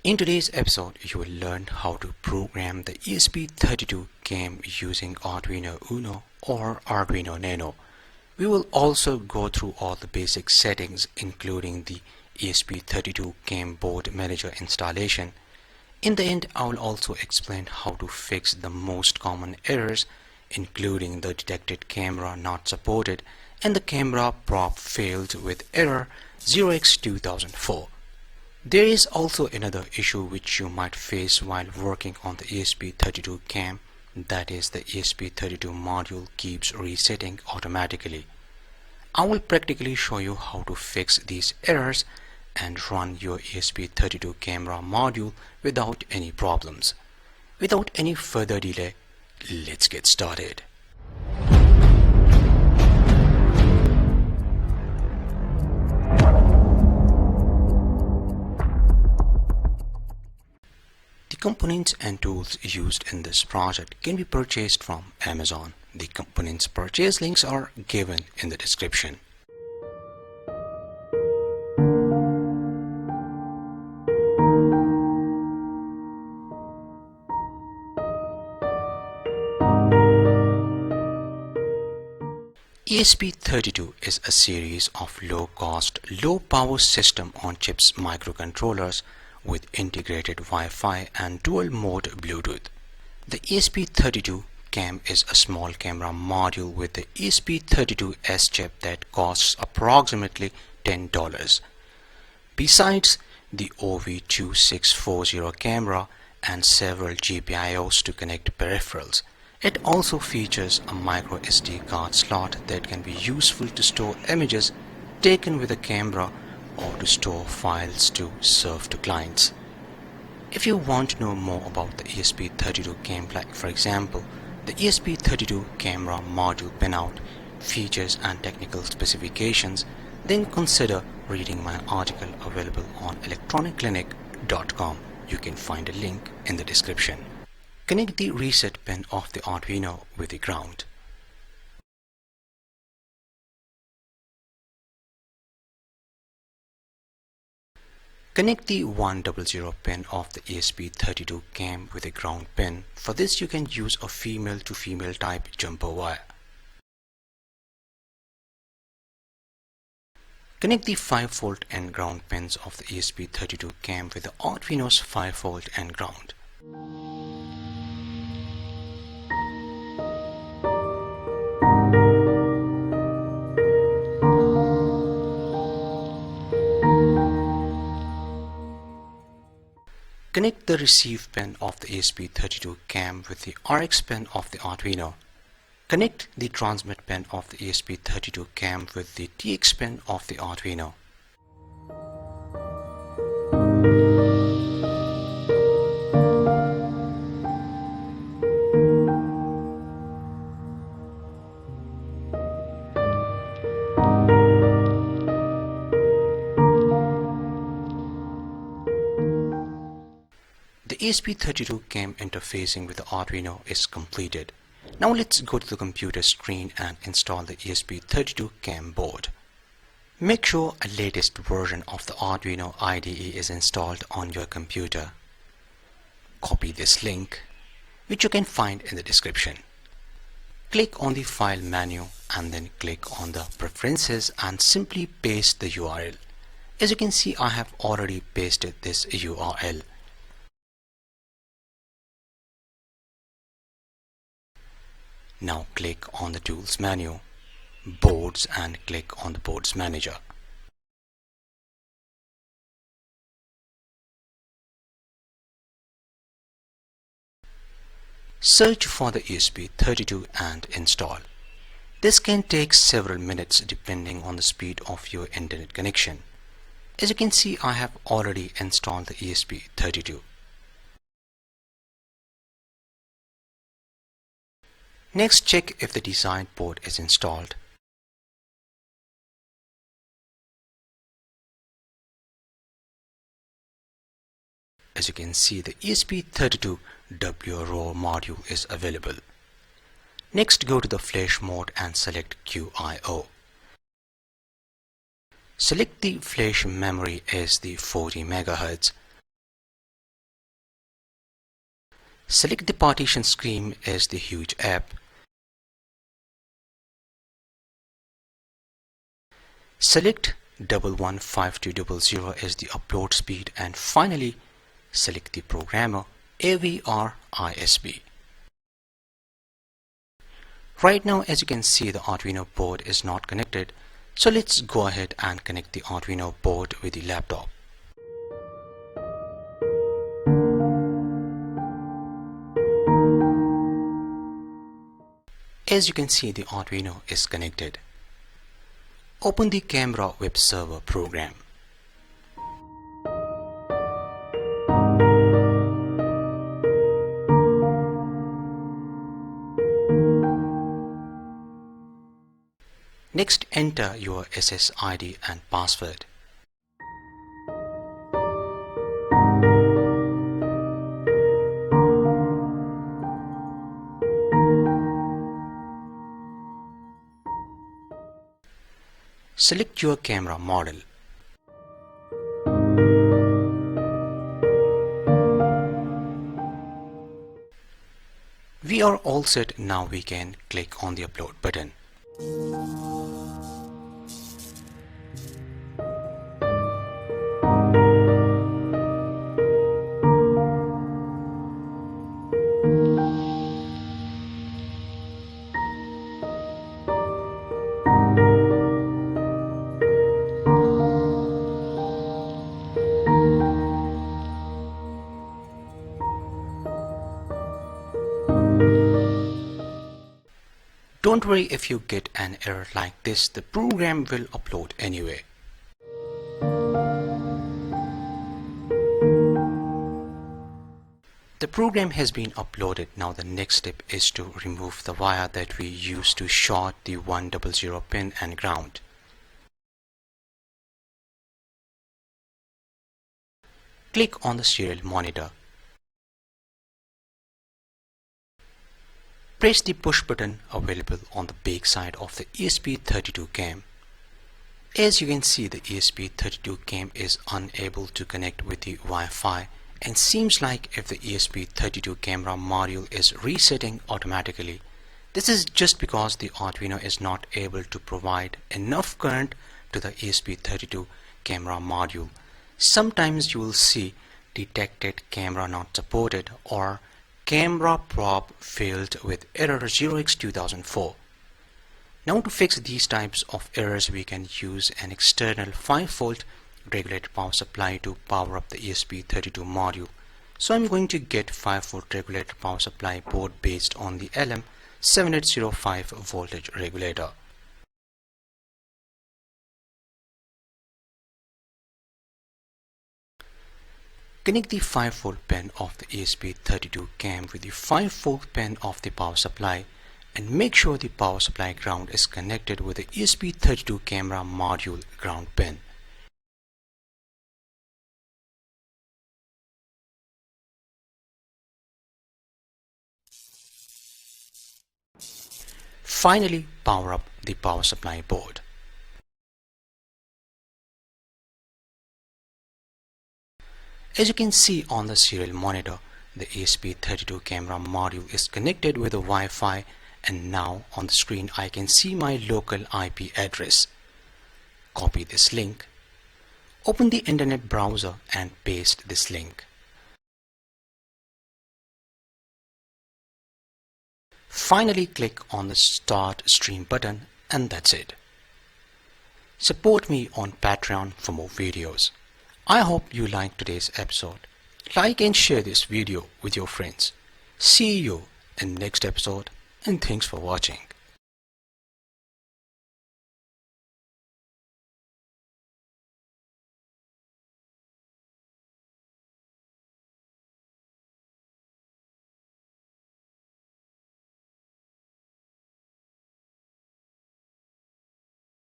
In today's episode, you will learn how to program the ESP32 Cam using Arduino Uno or Arduino Nano. We will also go through all the basic settings, including the ESP32 Cam board manager installation. In the end, I will also explain how to fix the most common errors, including the detected camera not supported and the camera prop failed with error 0x2004. There is also another issue which you might face while working on the ESP32 Cam, that is the ESP32 module keeps resetting automatically. I will practically show you how to fix these errors and run your ESP32 camera module without any problems. Without any further delay, let's get started. The components and tools used in this project can be purchased from Amazon. The components purchase links are given in the description. ESP32 is a series of low-cost, low-power system-on-chips microcontrollers with integrated Wi-Fi and dual-mode Bluetooth. The ESP32 Cam is a small camera module with the ESP32S chip that costs approximately $10. Besides the OV2640 camera and several GPIOs to connect peripherals, it also features a micro SD card slot that can be useful to store images taken with a camera or to store files to serve to clients. If you want to know more about the ESP32 Cam, like for example, the ESP32 camera module pinout, features and technical specifications, then consider reading my article available on electronicclinic.com. You can find a link in the description. Connect the reset pin of the Arduino with the ground. Connect the 100 pin of the ESP32 Cam with a ground pin. For this you can use a female to female type jumper wire. Connect the 5V and ground pins of the ESP32 Cam with the Arduino's 5V and ground. Connect the receive pin of the ESP32 Cam with the RX pin of the Arduino. Connect the transmit pin of the ESP32 Cam with the TX pin of the Arduino. The ESP32 Cam interfacing with the Arduino is completed. Now let's go to the computer screen and install the ESP32 Cam board. Make sure a latest version of the Arduino IDE is installed on your computer. Copy this link, which you can find in the description. Click on the File menu and then click on the Preferences and simply paste the URL. As you can see, I have already pasted this URL. Now click on the Tools menu, Boards, and click on the Boards Manager. Search for the ESP32 and install. This can take several minutes depending on the speed of your internet connection. As you can see, I have already installed the ESP32. Next, check if the desired port is installed. As you can see, the ESP32 WRO module is available. Next, go to the flash mode and select QIO. Select the flash memory as the 40 MHz. Select the partition scheme as the huge app. Select 115200 as the upload speed, and finally select the programmer AV or ISP. Right now, as you can see, the Arduino board is not connected, so let's go ahead and connect the Arduino board with the laptop. As you can see, the Arduino is connected. Open the Camera web server program. Next, enter your SSID and password. Select your camera model. We are all set. Now we can click on the upload button. Don't worry if you get an error like this, the program will upload anyway. The program has been uploaded. Now the next step is to remove the wire that we used to short the 100 pin and ground. Click on the serial monitor. Press the push button available on the back side of the ESP32 Cam. As you can see, the ESP32 Cam is unable to connect with the Wi-Fi, and seems like if the ESP32 camera module is resetting automatically. This is just because the Arduino is not able to provide enough current to the ESP32 camera module. Sometimes you will see detected camera not supported or camera probe failed with error 0x2004. Now to fix these types of errors, we can use an external 5V regulated power supply to power up the ESP32 module. So I'm going to get 5V regulated power supply board based on the LM7805 voltage regulator. Connect the 5V pin of the ESP32 Cam with the 5V pin of the power supply, and make sure the power supply ground is connected with the ESP32 camera module ground pin. Finally, power up the power supply board. As you can see on the serial monitor, the ESP32 camera module is connected with the Wi-Fi, and now on the screen I can see my local IP address. Copy this link, open the internet browser and paste this link. Finally, click on the Start Stream button, and that's it. Support me on Patreon for more videos. I hope you liked today's episode. Like and share this video with your friends. See you in next episode, and thanks for watching.